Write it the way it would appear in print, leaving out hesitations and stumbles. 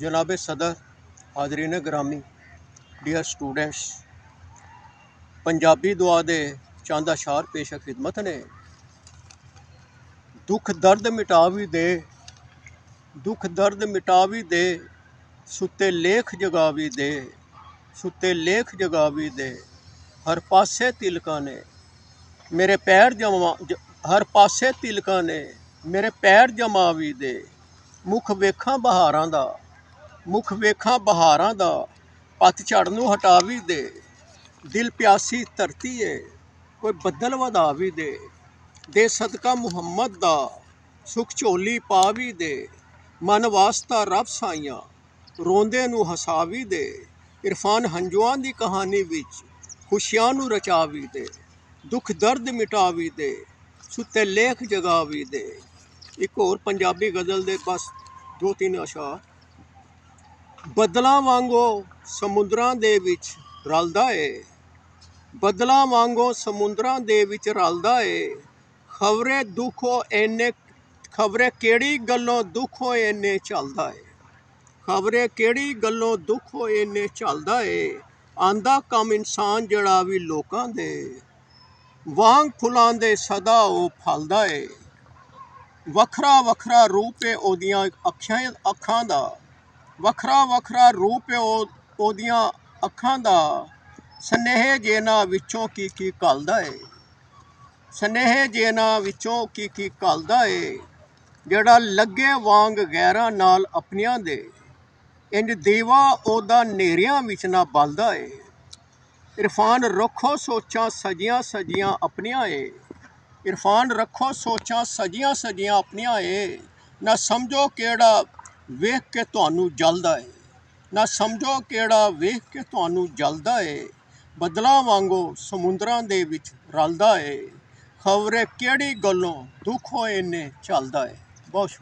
जनाब सदर, हाजरीन ग्रामी, डियर स्टूडेंट्स, पंजाबी दुआ दे चंद अशार पेश खिदमत ने। दुख दर्द मिटा भी दे, दुख दर्द मिटा भी दे, सुते लेख जगा भी दे, सुते लेख जगा भी दे। हर पासे तिलका ने मेरे पैर जमा हर पासे तिलका ने मेरे पैर जमा भी दे। मुख वेखां बहारां दा, मुख वेखां बहारां दा, पतझड़ नूं हटा भी दे। दिल प्यासी धरती है, कोई बदल वधा भी दे सदका मुहम्मद दा, सुख झोली पा भी दे। मन वास्ता रब साइयां, रोंदे नूं हसा भी दे। इरफान हंजुआं दी कहानी विच खुशियां नूं रचा भी दे। दुख दर्द मिटा भी दे, सुते लेख जगा भी दे। एक होर पंजाबी गज़ल दे बस 2-3 अशार। बदलां वांगो समुंदरां दे विच रलदा है, बदलां वांगो समुंदरां दे विच रलदा है। खबरे दुख इन्ने, खबरे केड़ी गल्लों दुख इन्ने चलदा है, खबरे केड़ी गल्लों दुख इन्ने चलदा है। आंदा कम इंसान जड़ा भी लोकां दे, वांग फुलां दे सदा ओह फलदा है। वखरा वखरा रूप है ओदियां अखां दा, वखरा वखरा रूप है ओदियां अखां दा। सनेहे जेना विचों की घलदा है, सनेहे जेना विचों की घलदा है। जेड़ा लगे वांग गैरां नाल अपनियां दे, इंज दीवा ओदा नेरियां विच ना बलदा है। इरफान रखो सोचां सजियां सजियां अपनियां है, इरफान रखो सोचां सजियां सजियां अपनियां है। ना समझो केड़ा वेख के तुहानू जलदा है, ना समझो केड़ा वेख के तुहानू जलदा है। बदलां वांगो समुंदरां दे विच रलदा है, खबरे केड़ी गल्लों दुख इन्ने चलदा है। बहुत शुक्रिया।